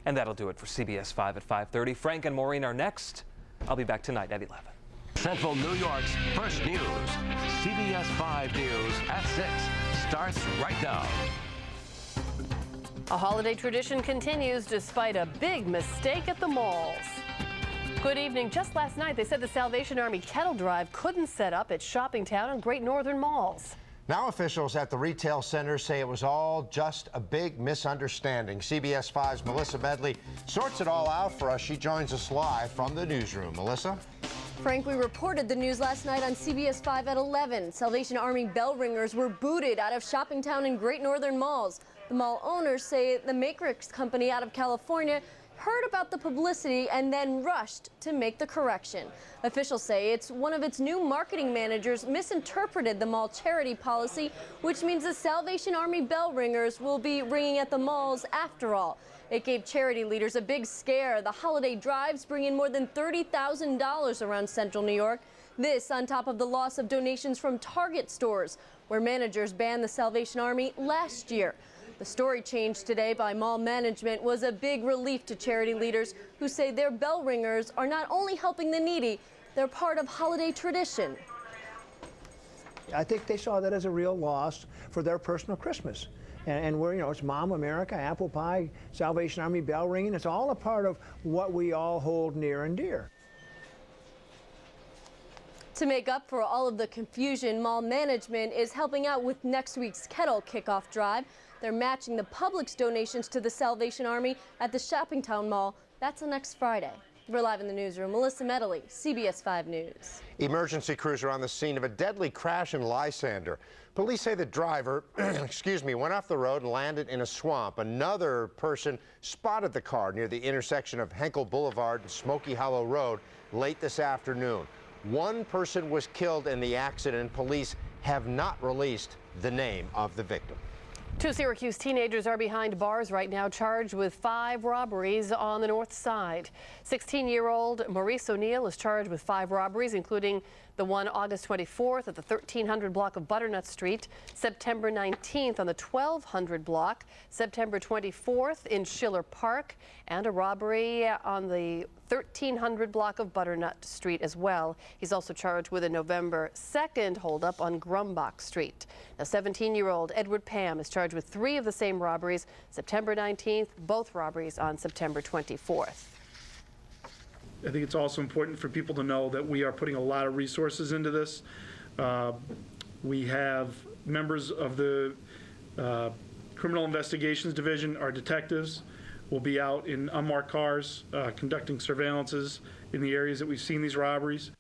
And that'll do it for CBS 5 at 5:30. Frank and Maureen are next. I'll be back tonight at 11. Central New York's first news. CBS 5 News at 6 starts right now. A holiday tradition continues despite a big mistake at the malls. Good evening. Just last night, they said the Salvation Army kettle drive couldn't set up at Shoppingtown and Great Northern malls. Now officials at the retail centers say it was all just a big misunderstanding. CBS 5's Melissa Medley sorts it all out for us. She joins us live from the newsroom. Melissa? Frank, we reported the news last night on CBS 5 at 11. Salvation Army bell ringers were booted out of Shoppingtown and Great Northern malls. The mall owners say the Matrix company out of California heard about the publicity and then rushed to make the correction. Officials say it's one of its new marketing managers misinterpreted the mall charity policy, which means the Salvation Army bell ringers will be ringing at the malls after all. It gave charity leaders a big scare. The holiday drives bring in more than $30,000 around central New York. This on top of the loss of donations from Target stores, where managers banned the Salvation Army last year. The story changed today by mall management was a big relief to charity leaders who say their bell ringers are not only helping the needy, they're part of holiday tradition. I think they saw that as a real loss for their personal Christmas. And we're, it's Mom America, apple pie, Salvation Army bell ringing. It's all a part of what we all hold near and dear. To make up for all of the confusion, mall management is helping out with next week's kettle kickoff drive. They're matching the public's donations to the Salvation Army at the Shoppingtown Mall. That's next Friday. We're live in the newsroom. Melissa Medley, CBS 5 News. Emergency crews are on the scene of a deadly crash in Lysander. Police say the driver, went off the road and landed in a swamp. Another person spotted the car near the intersection of Henkel Boulevard and Smoky Hollow Road late this afternoon. One person was killed in the accident. Police have not released the name of the victim. 2 Syracuse teenagers are behind bars right now, charged with 5 robberies on the north side. 16-year-old Maurice O'Neill is charged with 5 robberies, including the one August 24th at the 1300 block of Butternut Street, September 19th on the 1200 block, September 24th in Schiller Park, and a robbery on the 1300 block of Butternut Street as well. He's also charged with a November 2nd holdup on Grumbach Street. Now, 17-year-old Edward Pam is charged with 3 of the same robberies, September 19th, both robberies on September 24th. I think it's also important for people to know that we are putting a lot of resources into this. We have members of the Criminal Investigations Division, our detectives, will be out in unmarked cars conducting surveillances in the areas that we've seen these robberies.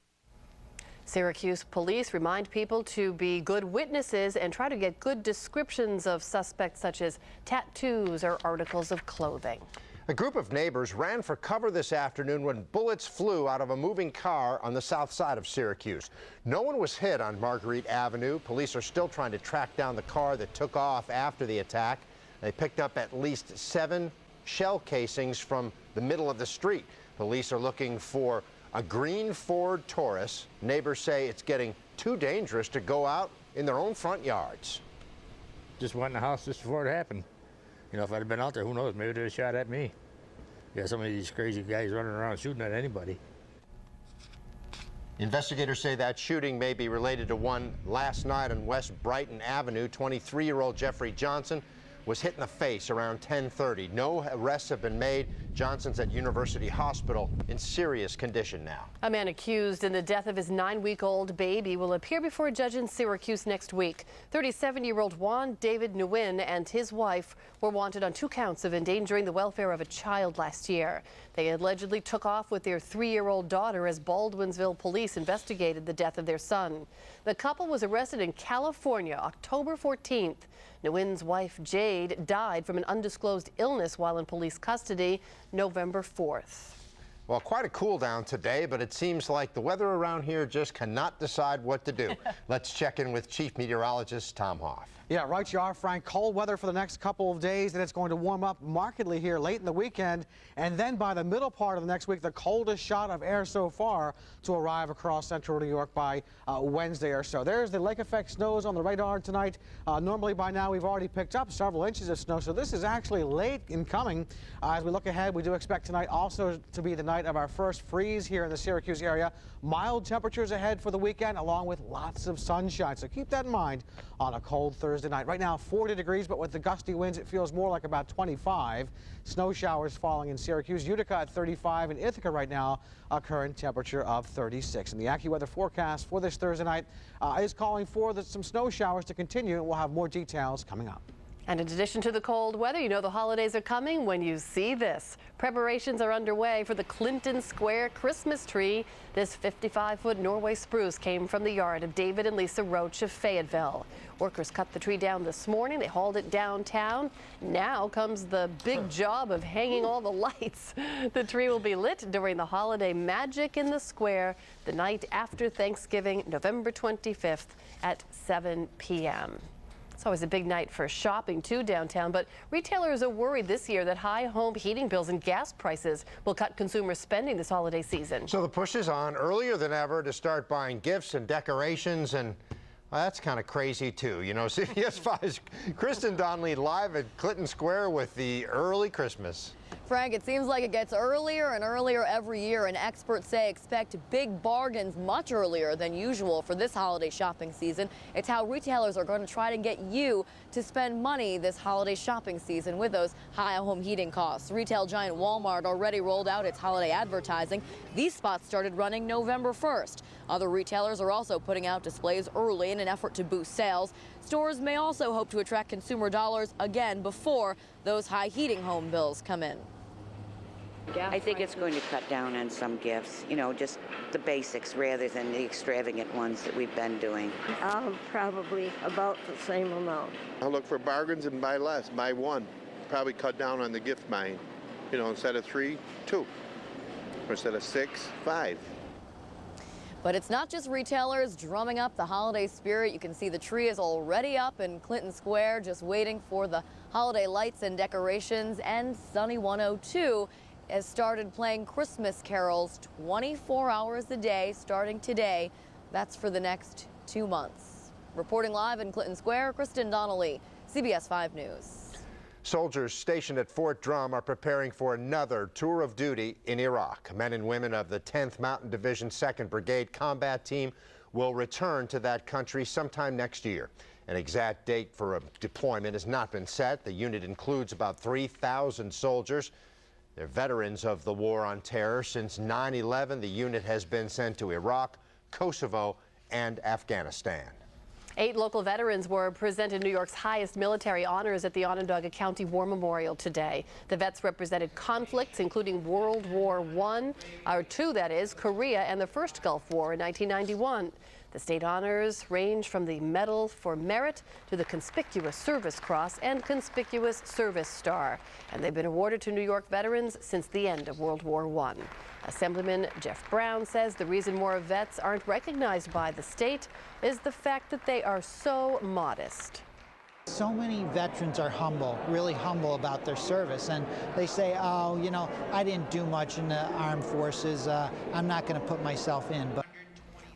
Syracuse police remind people to be good witnesses and try to get good descriptions of suspects such as tattoos or articles of clothing. A group of neighbors ran for cover this afternoon when bullets flew out of a moving car on the south side of Syracuse. No one was hit on Marguerite Avenue. Police are still trying to track down the car that took off after the attack. They picked up at least 7 shell casings from the middle of the street. Police are looking for a green Ford Taurus. Neighbors say it's getting too dangerous to go out in their own front yards. Just went in the house just before it happened. If I'd have been out there, who knows, maybe they'd have shot at me. Yeah, some of these crazy guys running around shooting at anybody. Investigators say that shooting may be related to one last night on West Brighton Avenue. 23-year-old Jeffrey Johnson was hit in the face around 10:30. No arrests have been made. Johnson's at University Hospital in serious condition now. A man accused in the death of his 9-week-old baby will appear before a judge in Syracuse next week. 37-year-old Juan David Nguyen and his wife were wanted on 2 counts of endangering the welfare of a child last year. They allegedly took off with their 3-year-old daughter as Baldwinsville police investigated the death of their son. The couple was arrested in California October 14th. Nguyen's wife, Jade, died from an undisclosed illness while in police custody November 4th. Well, quite a cool down today, but it seems like the weather around here just cannot decide what to do. Let's check in with Chief Meteorologist Tom Hoff. Yeah, right you are, Frank. Cold weather for the next couple of days, and it's going to warm up markedly here late in the weekend. And then by the middle part of the next week, the coldest shot of air so far to arrive across central New York by Wednesday or so. There's the lake effect snows on the radar tonight. Normally by now we've already picked up several inches of snow, so this is actually late in coming. As we look ahead, we do expect tonight also to be the night of our first freeze here in the Syracuse area. Mild temperatures ahead for the weekend, along with lots of sunshine. So keep that in mind on a cold Thursday night. Right now, 40 degrees, but with the gusty winds, it feels more like about 25. Snow showers falling in Syracuse, Utica at 35, and Ithaca right now a current temperature of 36. And the AccuWeather forecast for this Thursday night is calling for some snow showers to continue, and we'll have more details coming up. And in addition to the cold weather, you know the holidays are coming when you see this. Preparations are underway for the Clinton Square Christmas tree. This 55-foot Norway spruce came from the yard of David and Lisa Roach of Fayetteville. Workers cut the tree down this morning. They hauled it downtown. Now comes the big job of hanging all the lights. The tree will be lit during the holiday magic in the square the night after Thanksgiving, November 25th at 7 p.m. It's always a big night for shopping, too, downtown, but retailers are worried this year that high home heating bills and gas prices will cut consumer spending this holiday season. So the push is on earlier than ever to start buying gifts and decorations, and well, that's kind of crazy, too. You know, CBS 5's Kristen Donnelly live at Clinton Square with the early Christmas. Frank, it seems like it gets earlier and earlier every year, and experts say expect big bargains much earlier than usual for this holiday shopping season. It's how retailers are going to try to get you to spend money this holiday shopping season with those high home heating costs. Retail giant Walmart already rolled out its holiday advertising. These spots started running November 1st. Other retailers are also putting out displays early in an effort to boost sales. Stores may also hope to attract consumer dollars again before those high heating home bills come in. I think it's going to cut down on some gifts, you know, just the basics rather than the extravagant ones that we've been doing. Probably about the same amount. I'll look for bargains and buy less, buy one. Probably cut down on the gift buying. You know, instead of 3, 2. Or instead of 6, 5. But it's not just retailers drumming up the holiday spirit. You can see the tree is already up in Clinton Square, just waiting for the holiday lights and decorations. And Sunny 102 has started playing Christmas carols 24 hours a day starting today. That's for the next 2 months. Reporting live in Clinton Square, Kristen Donnelly, CBS 5 News. Soldiers stationed at Fort Drum are preparing for another tour of duty in Iraq. Men and women of the 10th Mountain Division 2nd Brigade Combat Team will return to that country sometime next year. An exact date for a deployment has not been set. The unit includes about 3,000 soldiers. They're veterans of the war on terror. Since 9/11, the unit has been sent to Iraq, Kosovo, and Afghanistan. 8 local veterans were presented New York's highest military honors at the Onondaga County War Memorial today. The vets represented conflicts including World War II, that is, Korea, and the First Gulf War in 1991. The state honors range from the Medal for Merit to the Conspicuous Service Cross and Conspicuous Service Star, and they've been awarded to New York veterans since the end of World War I. Assemblyman Jeff Brown says the reason more vets aren't recognized by the state is the fact that they are so modest. So many veterans are humble, really humble about their service, and they say, oh, you know, I didn't do much in the armed forces, I'm not going to put myself in. But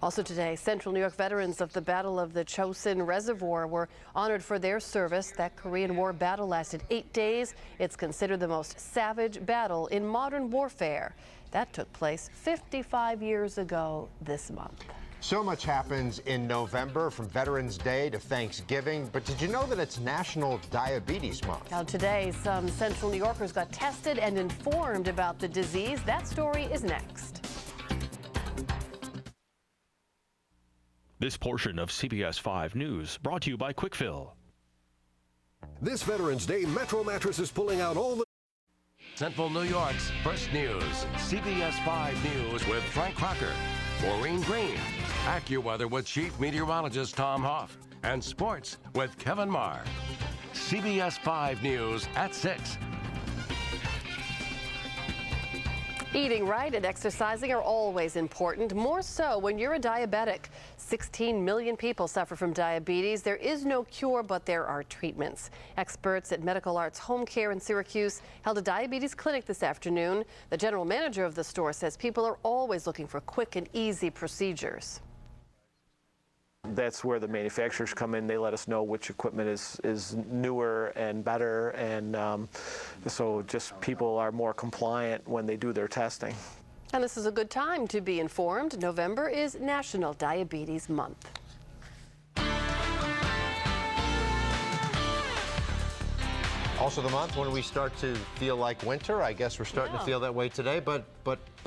also today, Central New York veterans of the Battle of the Chosin Reservoir were honored for their service. That Korean War battle lasted 8 days. It's considered the most savage battle in modern warfare. That took place 55 years ago this month. So much happens in November, from Veterans Day to Thanksgiving. But did you know that it's National Diabetes Month? Now today, some Central New Yorkers got tested and informed about the disease. That story is next. This portion of CBS 5 News brought to you by Quick Fill. This Veterans Day, Metro Mattress is pulling out all the Central New York's first news, CBS 5 News with Frank Crocker, Maureen Green, AccuWeather with Chief Meteorologist Tom Hoff, and Sports with Kevin Marr. CBS 5 News at 6. Eating right and exercising are always important, more so when you're a diabetic. 16 million people suffer from diabetes. There is no cure, but there are treatments. Experts at Medical Arts Home Care in Syracuse held a diabetes clinic this afternoon. The general manager of the store says people are always looking for quick and easy procedures. That's where the manufacturers come in. They let us know which equipment is newer and better, and so just people are more compliant when they do their testing. And this is a good time to be informed. November is National Diabetes Month. Also the month when we start to feel like winter. I guess we're starting to feel that way today, but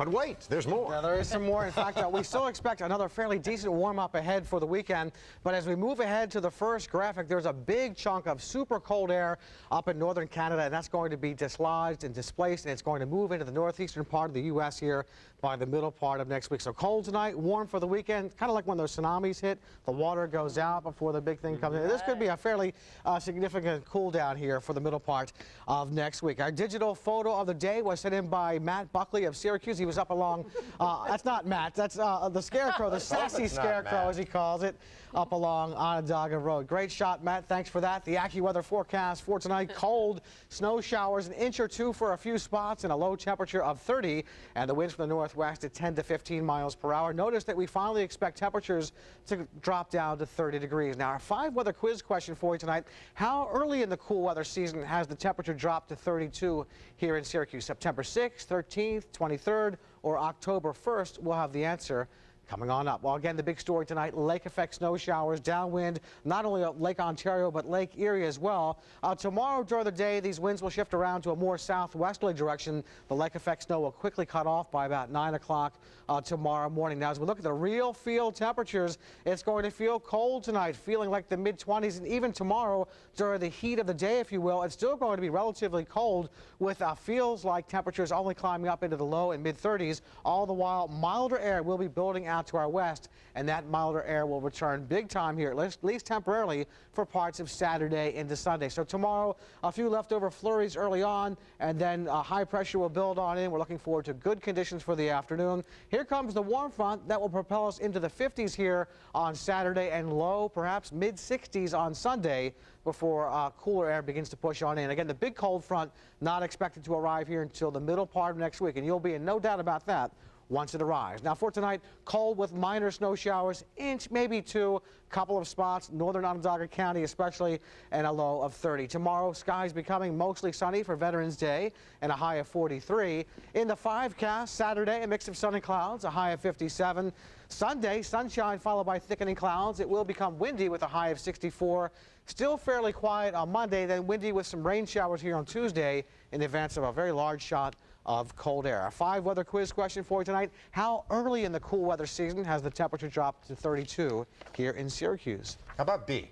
wait, there's more. Yeah, there is some more. In fact, we still expect another fairly decent warm-up ahead for the weekend. But as we move ahead to the first graphic, there's a big chunk of super cold air up in northern Canada, and that's going to be dislodged and displaced, and it's going to move into the northeastern part of the U.S. here by the middle part of next week. So cold tonight, warm for the weekend, kind of like when those tsunamis hit, the water goes out before the big thing comes in. This could be a fairly significant cool down here for the middle part of next week. Our digital photo of the day was sent in by Matt Buckley of Syracuse. He was up along, that's not Matt, that's the Scarecrow, the sassy Scarecrow as he calls it, up along Onondaga Road. Great shot, Matt, thanks for that. The AccuWeather forecast for tonight, cold, snow showers, an inch or two for a few spots, and a low temperature of 30, and the winds from the northwest at 10 to 15 miles per hour. Notice that we finally expect temperatures to drop down to 30 degrees. Now, our 5-weather quiz question for you tonight, how early in the cool weather season has the temperature dropped to 32 here in Syracuse? September 6th, 13th, 23rd, or October 1st? We'll have the answer coming on up. Well, again, the big story tonight, lake effect snow showers, downwind, not only of Lake Ontario, but Lake Erie as well. Tomorrow during the day, these winds will shift around to a more southwesterly direction. The lake effect snow will quickly cut off by about 9 o'clock tomorrow morning. Now, as we look at the real field temperatures, it's going to feel cold tonight, feeling like the mid-20s, and even tomorrow during the heat of the day, if you will, it's still going to be relatively cold with feels like temperatures only climbing up into the low and mid-30s. All the while, milder air will be building out to our west, and that milder air will return big time here, at least temporarily, for parts of Saturday into Sunday. So tomorrow, a few leftover flurries early on, and then high pressure will build on in. We're looking forward to good conditions for the afternoon. Here comes the warm front that will propel us into the 50s here on Saturday, and low, perhaps mid-60s on Sunday, before cooler air begins to push on in. Again, the big cold front not expected to arrive here until the middle part of next week, and you'll be in no doubt about that once it arrives. Now for tonight, cold with minor snow showers, inch, maybe two, couple of spots, northern Onondaga County especially, and a low of 30. Tomorrow, skies becoming mostly sunny for Veterans Day and a high of 43. In the 5-cast, Saturday, a mix of sun and clouds, a high of 57. Sunday, sunshine followed by thickening clouds. It will become windy with a high of 64. Still fairly quiet on Monday, then windy with some rain showers here on Tuesday in advance of a very large shot of cold air. A 5-weather quiz question for you tonight. How early in the cool weather season has the temperature dropped to 32 here in Syracuse? How about B?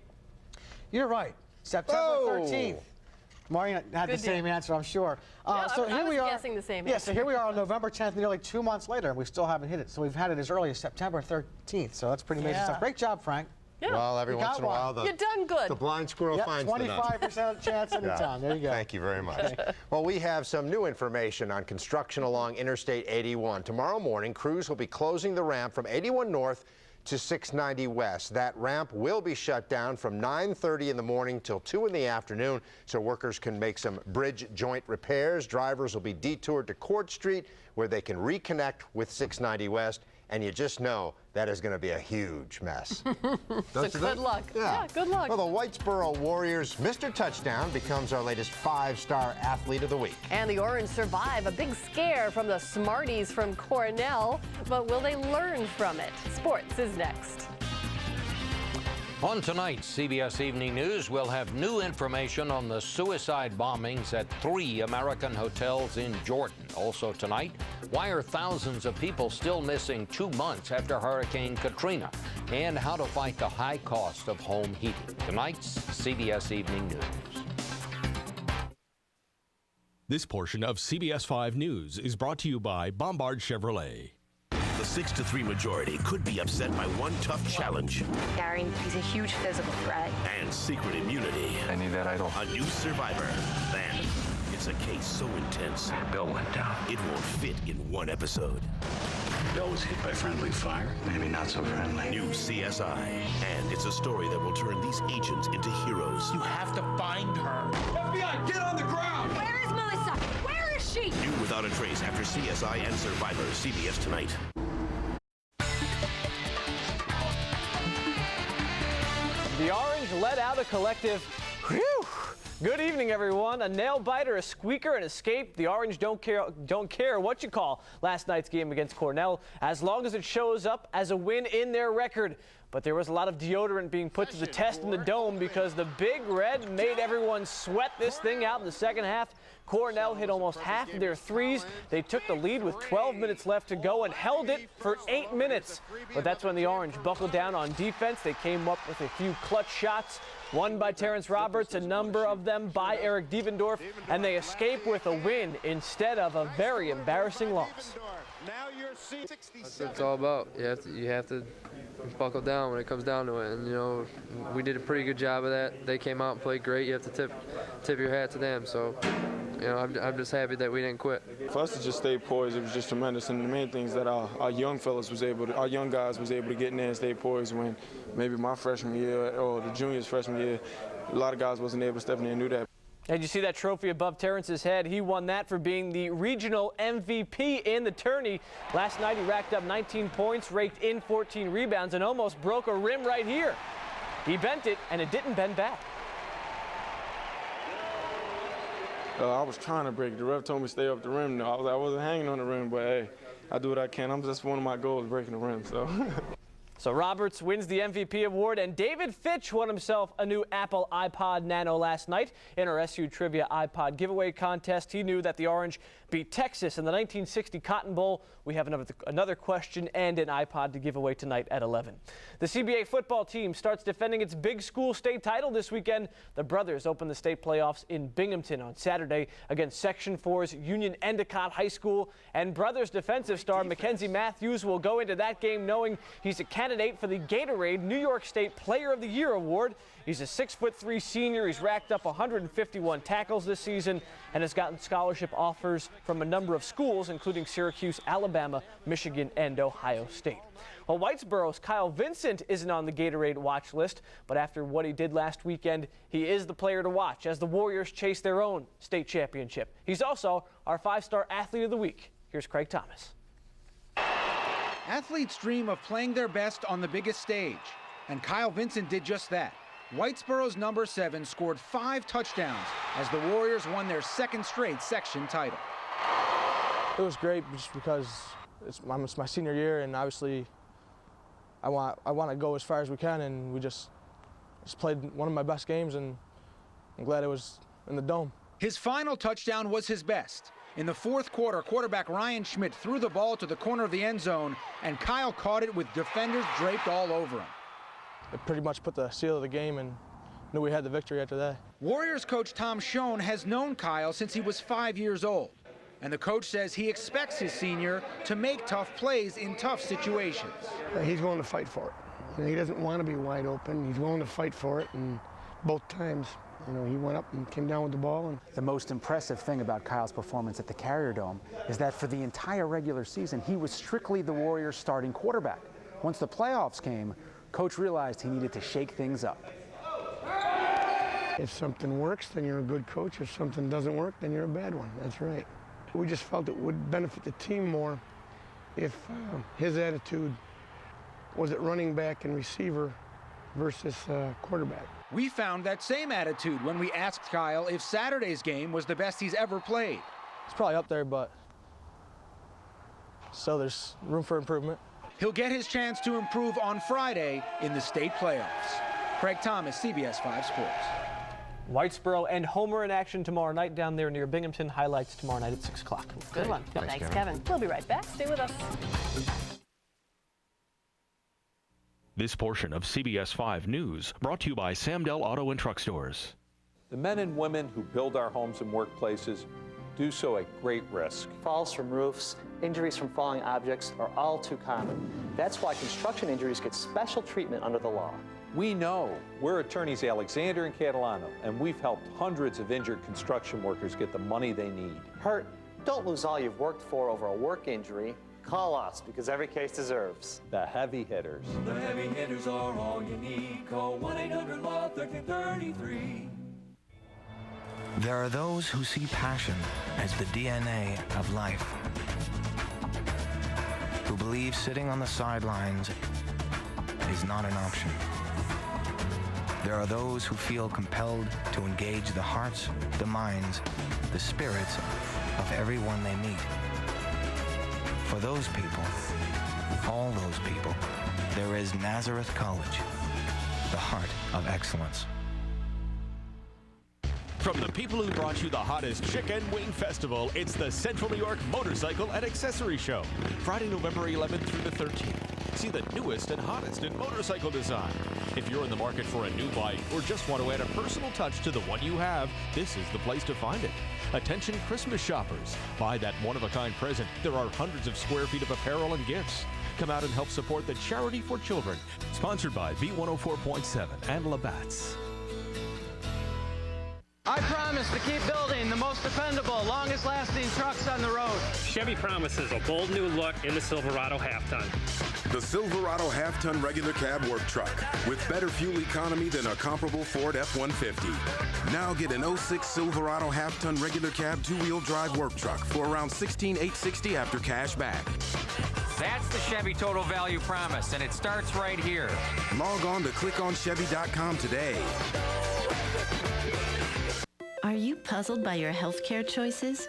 You're right. September 13th. Maureen had the same answer, I'm sure. So here we are guessing the same answer. So here we are on November 10th, nearly 2 months later, and we still haven't hit it. So we've had it as early as September 13th. So that's pretty amazing stuff. Great job, Frank. Yeah. Well, every once in a while, you've done good. The blind squirrel finds the nut. 25% chance anytime. There you go. Thank you very much. Well, we have some new information on construction along Interstate 81. Tomorrow morning, crews will be closing the ramp from 81 North to 690 West. That ramp will be shut down from 9:30 in the morning till 2 in the afternoon, so workers can make some bridge joint repairs. Drivers will be detoured to Court Street, where they can reconnect with 690 West. And you just know that is going to be a huge mess. So good luck. Yeah, good luck. Well, the Whitesboro Warriors' Mr. Touchdown becomes our latest 5-star athlete of the week. And the Orange survive a big scare from the Smarties from Cornell, but will they learn from it? Sports is next. On tonight's CBS Evening News, we'll have new information on the suicide bombings at 3 American hotels in Jordan. Also tonight, why are thousands of people still missing 2 months after Hurricane Katrina? And how to fight the high cost of home heating. Tonight's CBS Evening News. This portion of CBS 5 News is brought to you by Bombard Chevrolet. The 6-3 majority could be upset by one tough challenge. Gary, he's a huge physical threat. And secret immunity. I need that idol. A new survivor. Then, it's a case so intense. Bill went down. It won't fit in one episode. Bill was hit by friendly fire. Maybe not so friendly. New CSI. And it's a story that will turn these agents into heroes. You have to find her. FBI, get on the ground! Where is Melissa? Where is she? New Without a Trace after CSI and Survivor. CBS tonight. The Orange let out a collective, whew. Good evening, everyone. A nail biter, a squeaker, and escape. The Orange don't care what you call last night's game against Cornell, as long as it shows up as a win in their record. But there was a lot of deodorant being put to the test in the Dome because the Big Red made everyone sweat this thing out in the second half. Cornell hit almost half of their threes. They took the lead with 12 minutes left to go and held it for 8 minutes. But that's when the Orange buckled down on defense. They came up with a few clutch shots, one by Terrence Roberts, a number of them by Eric Devendorf, and they escape with a win instead of a very embarrassing loss. That's what it's all about. You have to buckle down when it comes down to it, and you know we did a pretty good job of that. They came out and played great. You have to tip your hat to them. So, you know, I'm just happy that we didn't quit. For us to just stay poised, it was just tremendous. And the main thing is that our young fellas our young guys was able to get in there and stay poised when maybe my freshman year or the juniors' freshman year, a lot of guys wasn't able to step in there and do that. And you see that trophy above Terrence's head? He won that for being the regional MVP in the tourney. Last night he racked up 19 points, raked in 14 rebounds, and almost broke a rim right here. He bent it, and it didn't bend back. I was trying to break it. The ref told me to stay up the rim. No, I wasn't hanging on the rim, but hey, I do what I can. That's one of my goals, breaking the rim. So Roberts wins the MVP award, and David Fitch won himself a new Apple iPod Nano last night in our SU Trivia iPod giveaway contest. He knew that the Orange beat Texas in the 1960 Cotton Bowl. We have another question and an iPod to give away tonight at 11. The CBA football team starts defending its big school state title this weekend. The Brothers open the state playoffs in Binghamton on Saturday against Section 4's Union Endicott High School. And Brothers defensive star Mackenzie Matthews will go into that game knowing he's a candidate for the Gatorade New York State Player of the Year award. He's a 6'3" senior. He's racked up 151 tackles this season and has gotten scholarship offers from a number of schools, including Syracuse, Alabama, Michigan, and Ohio State. Well, Whitesboro's Kyle Vincent isn't on the Gatorade watch list, but after what he did last weekend, he is the player to watch as the Warriors chase their own state championship. He's also our 5-star athlete of the week. Here's Craig Thomas. Athletes dream of playing their best on the biggest stage, and Kyle Vincent did just that. Whitesboro's number 7 scored 5 touchdowns as the Warriors won their second straight section title. It was great just because it's my senior year, and obviously I want to go as far as we can, and we just played one of my best games, and I'm glad it was in the Dome. His final touchdown was his best. In the fourth quarter, quarterback Ryan Schmidt threw the ball to the corner of the end zone, and Kyle caught it with defenders draped all over him. It pretty much put the seal of the game and knew we had the victory after that. Warriors coach Tom Schoen has known Kyle since he was 5 years old, and the coach says he expects his senior to make tough plays in tough situations. He's willing to fight for it. You know, he doesn't want to be wide open. He's willing to fight for it, and both times, you know, he went up and came down with the ball. And the most impressive thing about Kyle's performance at the Carrier Dome is that for the entire regular season, he was strictly the Warriors' starting quarterback. Once the playoffs came, Coach realized he needed to shake things up. If something works, then you're a good coach. If something doesn't work, then you're a bad one. That's right. We just felt it would benefit the team more if his attitude was at running back and receiver versus quarterback. We found that same attitude when we asked Kyle if Saturday's game was the best he's ever played. It's probably up there, but still there's room for improvement. He'll get his chance to improve on Friday in the state playoffs. Craig Thomas, CBS 5 Sports. Whitesboro and Homer in action tomorrow night down there near Binghamton. Highlights tomorrow night at 6 o'clock. Good one. Thanks, Kevin. We'll be right back. Stay with us. This portion of CBS 5 News brought to you by Samdell Auto and Truck Stores. The men and women who build our homes and workplaces do so at great risk. Falls from roofs, injuries from falling objects are all too common. That's why construction injuries get special treatment under the law. We know. We're attorneys Alexander and Catalano, and we've helped hundreds of injured construction workers get the money they need. Hurt, don't lose all you've worked for over a work injury. Call us, because every case deserves the heavy hitters. The heavy hitters are all you need. Call 1-800-LAW-1333. There are those who see passion as the DNA of life, who believe sitting on the sidelines is not an option. There are those who feel compelled to engage the hearts, the minds, the spirits of everyone they meet. For those people, all those people, there is Nazareth College, the heart of excellence. From the people who brought you the hottest Chicken Wing Festival, it's the Central New York Motorcycle and Accessory Show, Friday, November 11th through the 13th. See the newest and hottest in motorcycle design. If you're in the market for a new bike or just want to add a personal touch to the one you have, this is the place to find it. Attention Christmas shoppers. Buy that one-of-a-kind present. There are hundreds of square feet of apparel and gifts. Come out and help support the Charity for Children. Sponsored by B104.7 and Labatt's. I promise to keep building the most dependable, longest-lasting trucks on the road. Chevy promises a bold new look in the Silverado half-ton. The Silverado half-ton regular cab work truck with better fuel economy than a comparable Ford F-150. Now get an 06 Silverado half-ton regular cab two-wheel drive work truck for around $16,860 after cash back. That's the Chevy Total Value Promise, and it starts right here. Log on to clickonchevy.com today. Are you puzzled by your healthcare choices?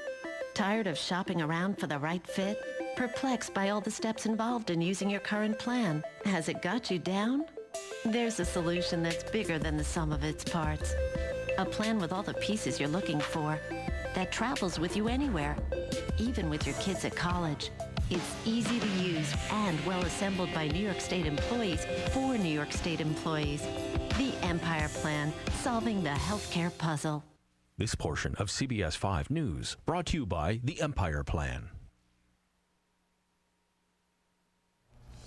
Tired of shopping around for the right fit? Perplexed by all the steps involved in using your current plan? Has it got you down? There's a solution that's bigger than the sum of its parts. A plan with all the pieces you're looking for, that travels with you anywhere, even with your kids at college. It's easy to use and well assembled by New York State employees for New York State employees. The Empire Plan, solving the healthcare puzzle. This portion of CBS 5 News brought to you by the Empire Plan.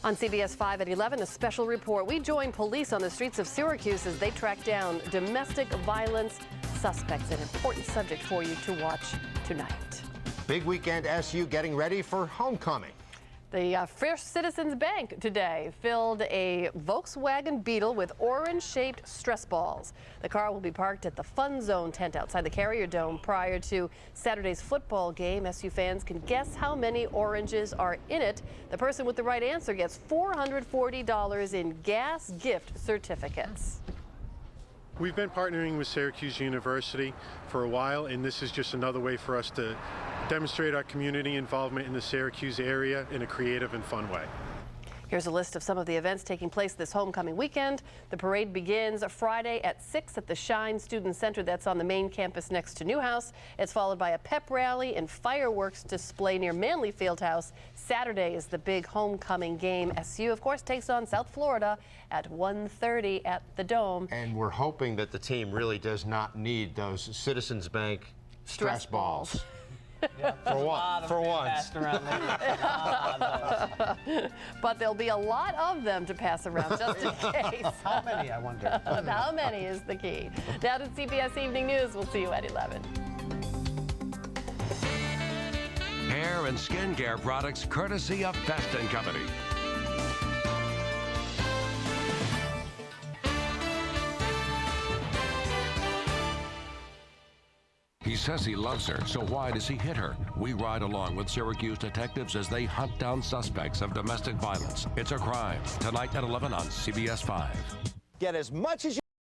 On CBS 5 at 11, a special report. We join police on the streets of Syracuse as they track down domestic violence suspects. An important subject for you to watch tonight. Big weekend SU getting ready for homecoming. The First Citizens Bank today filled a Volkswagen Beetle with orange-shaped stress balls. The car will be parked at the Fun Zone tent outside the Carrier Dome prior to Saturday's football game. SU fans can guess how many oranges are in it. The person with the right answer gets $440 in gas gift certificates. We've been partnering with Syracuse University for a while, and this is just another way for us to demonstrate our community involvement in the Syracuse area in a creative and fun way. Here's a list of some of the events taking place this homecoming weekend. The parade begins Friday at 6 at the Shine Student Center. That's on the main campus next to Newhouse. It's followed by a pep rally and fireworks display near Manley Fieldhouse. Saturday is the big homecoming game. SU, of course, takes on South Florida at 1:30 at the Dome. And we're hoping that the team really does not need those Citizens Bank stress balls. Yeah, for what? For once. But there'll be a lot of them to pass around just in case. How many, I wonder? How many is the key. Now to CBS Evening News. We'll see you at 11. Hair and skin care products courtesy of Best & Company. He says he loves her, so why does he hit her? We ride along with Syracuse detectives as they hunt down suspects of domestic violence. It's a crime. Tonight at 11 on CBS 5. Get as much as you